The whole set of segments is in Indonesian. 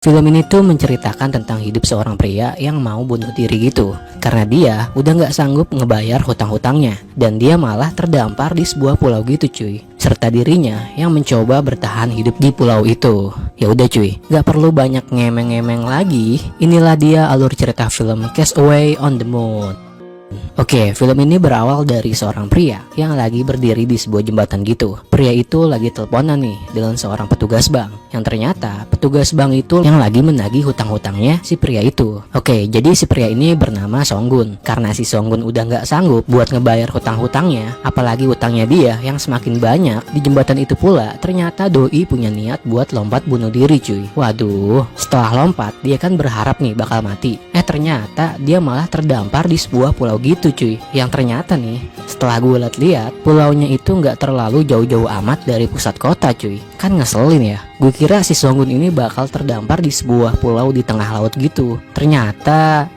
Film ini tuh menceritakan tentang hidup seorang pria yang mau bunuh diri gitu. Karena dia udah nggak sanggup ngebayar hutang-hutangnya. Dan dia malah terdampar di sebuah pulau gitu cuy. Serta dirinya yang mencoba bertahan hidup di pulau itu. Ya udah cuy, nggak perlu banyak ngemeng-ngemeng lagi. Inilah dia alur cerita film Castaway on the Moon. Oke, film ini berawal dari seorang pria yang lagi berdiri di sebuah jembatan gitu. Pria itu lagi teleponan nih dengan seorang petugas bank. Yang ternyata petugas bank itu yang lagi menagih hutang-hutangnya si pria itu. Oke, jadi si pria ini bernama Songgun. Karena si Songgun udah nggak sanggup buat ngebayar hutang-hutangnya, apalagi hutangnya dia yang semakin banyak, di jembatan itu pula ternyata doi punya niat buat lompat bunuh diri cuy. Waduh, setelah lompat dia kan berharap nih bakal mati. Ternyata dia malah terdampar di sebuah pulau gitu cuy. Yang ternyata nih, setelah gue lihat-lihat, pulaunya itu nggak terlalu jauh-jauh amat dari pusat kota cuy. Kan ngeselin ya. Gue kira si Songgun ini bakal terdampar di sebuah pulau di tengah laut gitu. Ternyata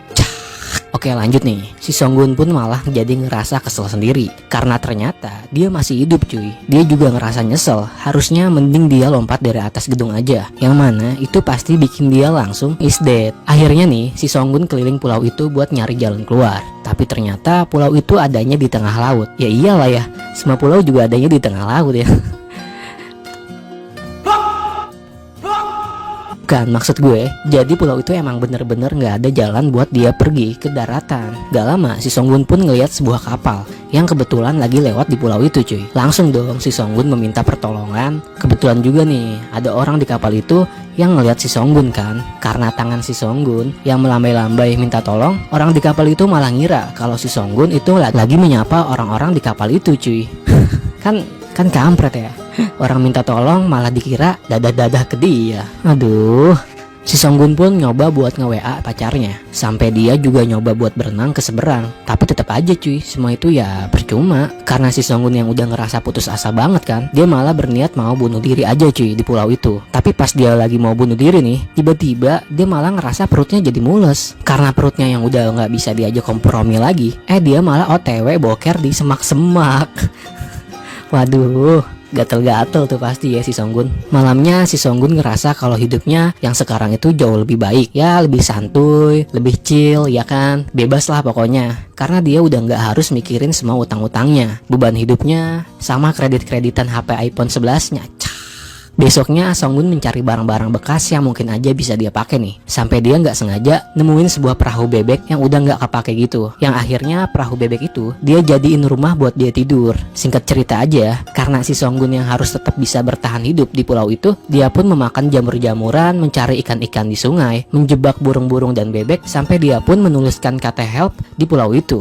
Oke lanjut nih, si Songgun pun malah jadi ngerasa kesel sendiri. Karena ternyata dia masih hidup cuy. Dia juga ngerasa nyesel, harusnya mending dia lompat dari atas gedung aja. Yang mana itu pasti bikin dia langsung is dead. Akhirnya nih, si Songgun keliling pulau itu buat nyari jalan keluar. Tapi ternyata pulau itu adanya di tengah laut. Ya iyalah ya, semua pulau juga adanya di tengah laut ya. Bukan, maksud gue, jadi pulau itu emang bener-bener gak ada jalan buat dia pergi ke daratan. Gak lama, si Songgun pun ngeliat sebuah kapal yang kebetulan lagi lewat di pulau itu cuy. Langsung dong si Songgun meminta pertolongan. Kebetulan juga nih, ada orang di kapal itu yang ngeliat si Songgun kan. Karena tangan si Songgun yang melambai-lambai minta tolong, orang di kapal itu malah ngira kalau si Songgun itu lagi menyapa orang-orang di kapal itu cuy. Kan kampret ya. Orang minta tolong malah dikira dadah-dadah ke dia. Aduh. Si Songgun pun nyoba buat nge-WA pacarnya. Sampai dia juga nyoba buat berenang ke seberang. Tapi tetap aja cuy, semua itu ya percuma. Karena si Songgun yang udah ngerasa putus asa banget kan, dia malah berniat mau bunuh diri aja cuy di pulau itu. Tapi pas dia lagi mau bunuh diri nih, tiba-tiba dia malah ngerasa perutnya jadi mules. Karena perutnya yang udah nggak bisa diajak kompromi lagi, dia malah OTW boker di semak-semak. Waduh, gatel-gatel tuh pasti ya si Songgun. Malamnya si Songgun ngerasa kalau hidupnya yang sekarang itu jauh lebih baik. Ya lebih santuy, lebih chill ya kan. Bebas lah pokoknya. Karena dia udah nggak harus mikirin semua utang-utangnya. Beban hidupnya sama kredit-kreditan HP iPhone 11-nya. Besoknya Songgun mencari barang-barang bekas yang mungkin aja bisa dia pakai nih. Sampai dia nggak sengaja nemuin sebuah perahu bebek yang udah nggak kepake gitu. Yang akhirnya perahu bebek itu dia jadiin rumah buat dia tidur. Singkat cerita aja, karena si Songgun yang harus tetap bisa bertahan hidup di pulau itu, dia pun memakan jamur-jamuran, mencari ikan-ikan di sungai, menjebak burung-burung dan bebek, sampai dia pun menuliskan kata help di pulau itu.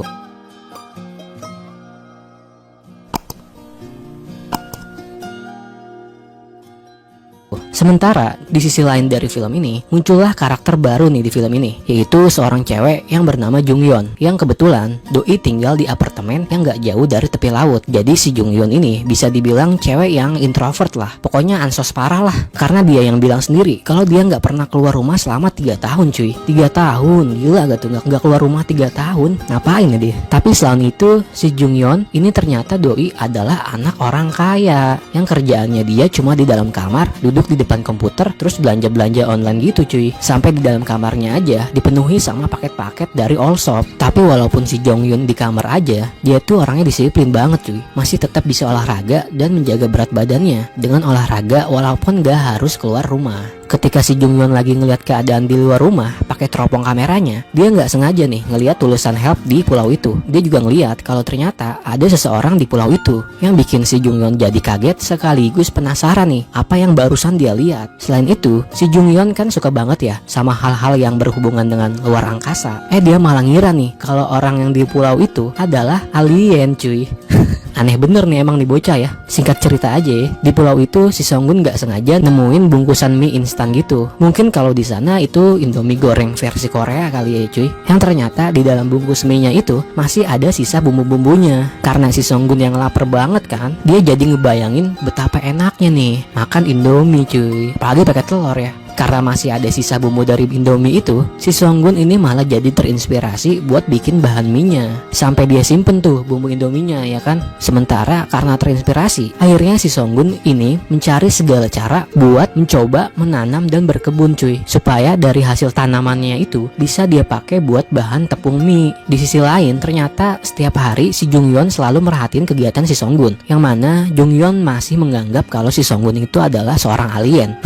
Sementara di sisi lain dari film ini muncullah karakter baru nih di film ini, yaitu seorang cewek yang bernama Jungyeon, yang kebetulan doi tinggal di apartemen yang gak jauh dari tepi laut. Jadi si Jungyeon ini bisa dibilang cewek yang introvert lah, pokoknya ansos parah lah. Karena dia yang bilang sendiri kalau dia gak pernah keluar rumah selama 3 tahun cuy. 3 tahun, gila gak tuh, gak keluar rumah 3 tahun, ngapain ya dia. Tapi selain itu si Jungyeon ini ternyata doi adalah anak orang kaya yang kerjaannya dia cuma di dalam kamar, duduk di depan komputer terus belanja-belanja online gitu cuy. Sampai di dalam kamarnya aja dipenuhi sama paket-paket dari Allshop. Tapi walaupun si Jonghyun di kamar aja, dia tuh orangnya disiplin banget cuy. Masih tetap bisa olahraga dan menjaga berat badannya dengan olahraga walaupun gak harus keluar rumah. Ketika si Jungyeon lagi ngeliat keadaan di luar rumah pakai teropong kameranya, dia nggak sengaja nih ngeliat tulisan help di pulau itu. Dia juga ngeliat kalau ternyata ada seseorang di pulau itu, yang bikin si Jungyeon jadi kaget sekaligus penasaran nih apa yang barusan dia lihat. Selain itu, si Jungyeon kan suka banget ya sama hal-hal yang berhubungan dengan luar angkasa. Dia malah ngira nih kalau orang yang di pulau itu adalah alien cuy. Aneh bener nih emang nih bocah ya. Singkat cerita aja ya, di pulau itu si Songgun gak sengaja nemuin bungkusan mie instan gitu. Mungkin kalau di sana itu Indomie goreng versi Korea kali ya cuy. Yang ternyata di dalam bungkus mie-nya itu masih ada sisa bumbu-bumbunya. Karena si Songgun yang lapar banget kan, dia jadi ngebayangin betapa enaknya nih makan Indomie cuy, apalagi pakai telur ya. Karena masih ada sisa bumbu dari Indomie itu, si Songgun ini malah jadi terinspirasi buat bikin bahan mie-nya. Sampai dia simpen tuh bumbu Indominya ya kan. Sementara karena terinspirasi, akhirnya si Songgun ini mencari segala cara buat mencoba menanam dan berkebun cuy, supaya dari hasil tanamannya itu bisa dia pakai buat bahan tepung mie. Di sisi lain, ternyata setiap hari si Jungyeon selalu merhatiin kegiatan si Songgun, yang mana Jungyeon masih menganggap kalau si Songgun itu adalah seorang alien.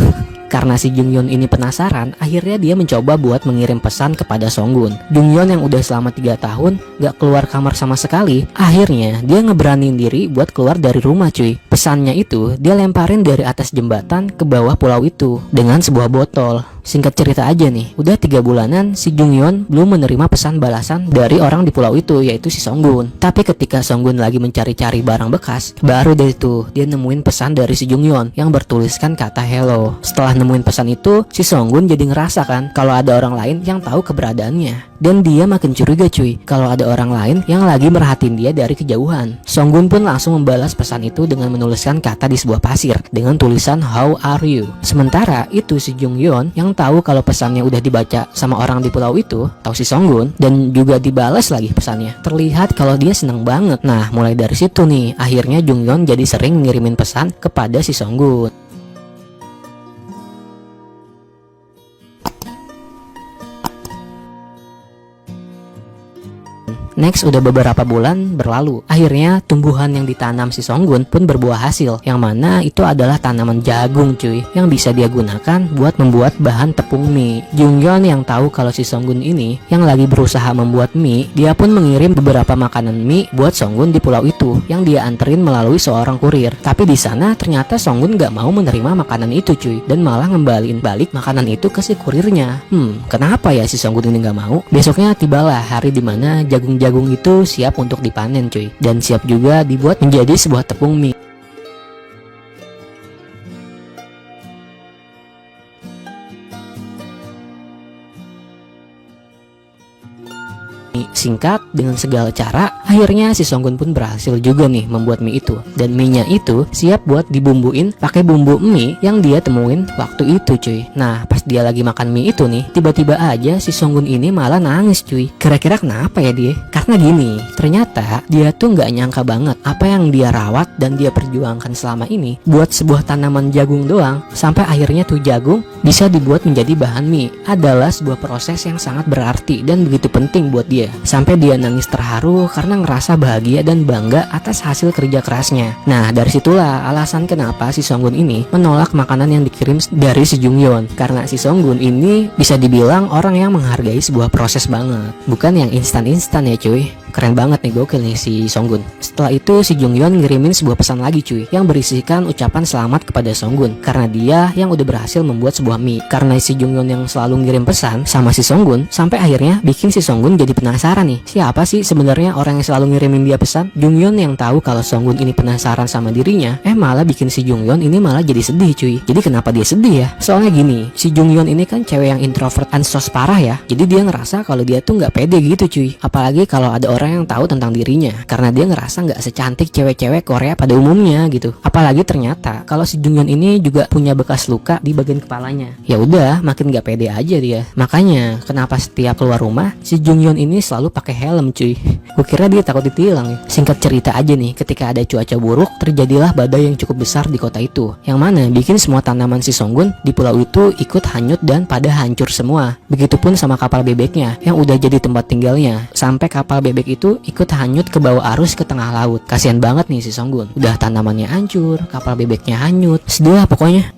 Karena si Jungyeon ini penasaran, akhirnya dia mencoba buat mengirim pesan kepada Songgun. Jungyeon yang udah selama 3 tahun gak keluar kamar sama sekali, akhirnya dia ngeberaniin diri buat keluar dari rumah cuy. Pesannya itu dia lemparin dari atas jembatan ke bawah pulau itu dengan sebuah botol. Singkat cerita aja nih, udah 3 bulanan si Jungyeon belum menerima pesan balasan dari orang di pulau itu, yaitu si Songgun. Tapi ketika Songgun lagi mencari-cari barang bekas, baru dari itu dia nemuin pesan dari si Jungyeon yang bertuliskan kata hello. Setelah nemuin pesan itu, si Songgun jadi ngerasa kan kalau ada orang lain yang tahu keberadaannya. Dan dia makin curiga cuy kalau ada orang lain yang lagi merhatiin dia dari kejauhan. Songgun pun langsung membalas pesan itu dengan menuliskan kata di sebuah pasir dengan tulisan how are you. Sementara itu si Jungyeon yang tahu kalau pesannya udah dibaca sama orang di pulau itu, tahu si Songgun, dan juga dibalas lagi pesannya. Terlihat kalau dia seneng banget. Nah, mulai dari situ nih, akhirnya Jungyeon jadi sering ngirimin pesan kepada si Songgun. Next, udah beberapa bulan berlalu. Akhirnya tumbuhan yang ditanam si Songgun pun berbuah hasil, yang mana itu adalah tanaman jagung cuy, yang bisa dia gunakan buat membuat bahan tepung mie. Jungyeon yang tahu kalau si Songgun ini yang lagi berusaha membuat mie, dia pun mengirim beberapa makanan mie buat Songgun di pulau itu, yang dia anterin melalui seorang kurir. Tapi di sana ternyata Songgun gak mau menerima makanan itu cuy, dan malah ngembaliin balik makanan itu ke si kurirnya. Kenapa ya si Songgun ini gak mau? Besoknya tibalah hari dimana jagung itu siap untuk dipanen cuy, dan siap juga dibuat menjadi sebuah tepung mie. Singkat, dengan segala cara, akhirnya si Songgun pun berhasil juga nih membuat mie itu. Dan mie-nya itu siap buat dibumbuin pakai bumbu mie yang dia temuin waktu itu cuy. Nah, pas dia lagi makan mie itu nih, tiba-tiba aja si Songgun ini malah nangis cuy. Kira-kira kenapa ya dia? Karena gini, ternyata dia tuh nggak nyangka banget apa yang dia rawat dan dia perjuangkan selama ini buat sebuah tanaman jagung doang, sampai akhirnya tuh jagung bisa dibuat menjadi bahan mie. Adalah sebuah proses yang sangat berarti dan begitu penting buat dia. Sampai dia nangis terharu karena ngerasa bahagia dan bangga atas hasil kerja kerasnya. Nah, dari situlah alasan kenapa si Songgun ini menolak makanan yang dikirim dari si Jungyeon. Karena si Songgun ini bisa dibilang orang yang menghargai sebuah proses banget, bukan yang instan-instan ya cuy. Keren banget nih, gokil nih si Songgun. Setelah itu si Jungyeon ngirimin sebuah pesan lagi cuy, yang berisikan ucapan selamat kepada Songgun karena dia yang udah berhasil membuat sebuah mie. Karena si Jungyeon yang selalu ngirim pesan sama si Songgun, sampai akhirnya bikin si Songgun jadi penasaran nih, siapa sih sebenarnya orang yang selalu ngirimin dia pesan. Jungyeon yang tahu kalau Songgun ini penasaran sama dirinya, malah bikin si Jungyeon ini malah jadi sedih cuy. Jadi kenapa dia sedih ya? Soalnya gini, si Jungyeon ini kan cewek yang introvert ansos parah ya. Jadi dia ngerasa kalau dia tuh nggak pede gitu cuy. Apalagi kalau ada orang yang tahu tentang dirinya, karena dia ngerasa nggak secantik cewek-cewek Korea pada umumnya gitu. Apalagi ternyata kalau si Jungyeon ini juga punya bekas luka di bagian kepalanya. Ya udah, makin nggak pede aja dia. Makanya kenapa setiap keluar rumah si Jungyeon ini selalu pakai helm cuy. Gue kira dia takut ditilang ya. Singkat cerita aja nih, ketika ada cuaca buruk, terjadilah badai yang cukup besar di kota itu, yang mana bikin semua tanaman si Songgun di pulau itu ikut hanyut dan pada hancur semua. Begitupun sama kapal bebeknya yang udah jadi tempat tinggalnya, sampai kapal bebek itu ikut hanyut ke bawah arus ke tengah laut. Kasian banget nih si Songgun, udah tanamannya hancur, kapal bebeknya hanyut, sedih lah pokoknya.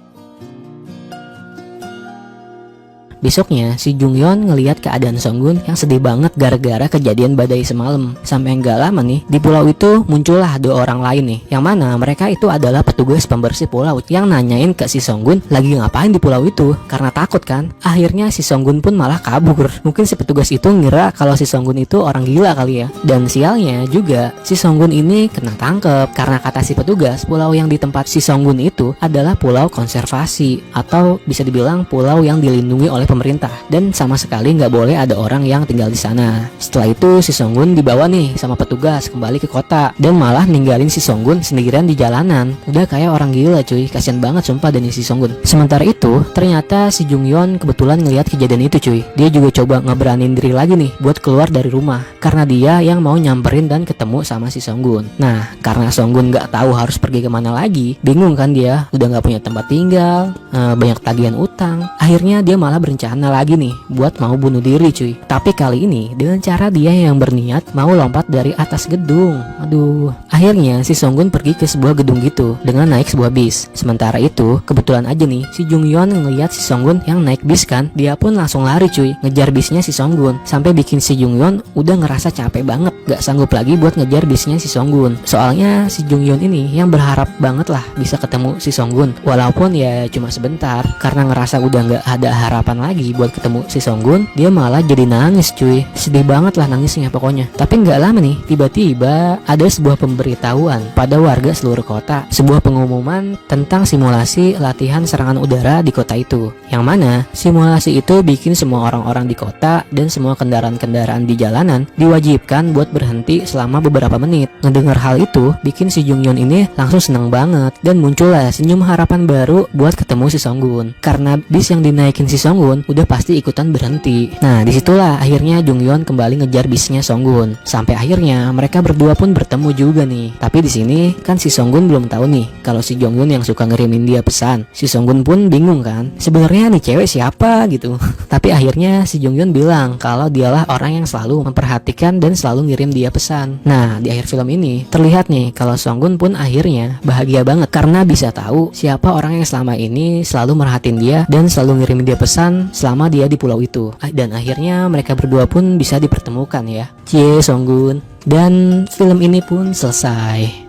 Besoknya, si Jungyeon ngelihat keadaan Songgun yang sedih banget gara-gara kejadian badai semalam. Sampai nggak lama nih, di pulau itu muncullah 2 orang lain nih, yang mana mereka itu adalah petugas pembersih pulau yang nanyain ke si Songgun lagi ngapain di pulau itu, karena takut kan. Akhirnya si Songgun pun malah kabur. Mungkin si petugas itu ngira kalau si Songgun itu orang gila kali ya. Dan sialnya juga, si Songgun ini kena tangkep karena kata si petugas, pulau yang di tempat si Songgun itu adalah pulau konservasi, atau bisa dibilang pulau yang dilindungi oleh pemerintah dan sama sekali nggak boleh ada orang yang tinggal di sana. Setelah itu si Songgun dibawa nih sama petugas kembali ke kota dan malah ninggalin si Songgun sendirian di jalanan. Udah kayak orang gila cuy, kasian banget sumpah dan si Songgun. Sementara itu ternyata si Jungyeon kebetulan ngelihat kejadian itu cuy. Dia juga coba ngeberanin diri lagi nih buat keluar dari rumah karena dia yang mau nyamperin dan ketemu sama si Songgun. Nah karena Songgun nggak tahu harus pergi kemana lagi, bingung kan dia, udah nggak punya tempat tinggal, banyak tagihan utang. Akhirnya dia malah berencana lagi nih buat mau bunuh diri cuy. Tapi kali ini dengan cara dia yang berniat mau lompat dari atas gedung. Aduh. Akhirnya si Songgun pergi ke sebuah gedung gitu dengan naik sebuah bis. Sementara itu kebetulan aja nih si Jungyeon ngeliat si Songgun yang naik bis kan, dia pun langsung lari cuy ngejar bisnya si Songgun sampai bikin si Jungyeon udah ngerasa capek banget, gak sanggup lagi buat ngejar bisnya si Songgun. Soalnya si Jungyeon ini yang berharap banget lah bisa ketemu si Songgun, walaupun ya cuma sebentar. Karena ngerasa udah nggak ada harapan lagi buat ketemu si Songgun, dia malah jadi nangis cuy, sedih banget lah nangisnya pokoknya. Tapi nggak lama nih tiba-tiba ada sebuah pemberitahuan pada warga seluruh kota, sebuah pengumuman tentang simulasi latihan serangan udara di kota itu, yang mana simulasi itu bikin semua orang-orang di kota dan semua kendaraan-kendaraan di jalanan diwajibkan buat berhenti selama beberapa menit. Ngedengar hal itu bikin si Jungyeon ini langsung seneng banget dan muncullah senyum harapan baru buat ketemu si Songgun. Karena bis yang dinaikin si Songgun udah pasti ikutan berhenti. Nah disitulah akhirnya Jungyeon kembali ngejar bisnya Songgun sampai akhirnya mereka berdua pun bertemu juga nih. Tapi di sini kan si Songgun belum tahu nih kalau si Jungyeon yang suka ngirimin dia pesan. Si Songgun pun bingung kan, sebenarnya nih cewek siapa gitu. Tapi akhirnya si Jungyeon bilang kalau dialah orang yang selalu memperhatikan dan selalu ngirim dia pesan. Nah di akhir film ini terlihat nih kalau Songgun pun akhirnya bahagia banget karena bisa tahu siapa orang yang selama ini selalu merhatiin dia dan selalu ngirimin dia pesan selama dia di pulau itu. Dan akhirnya mereka berdua pun bisa dipertemukan ya. Cie Songgun. Dan film ini pun selesai.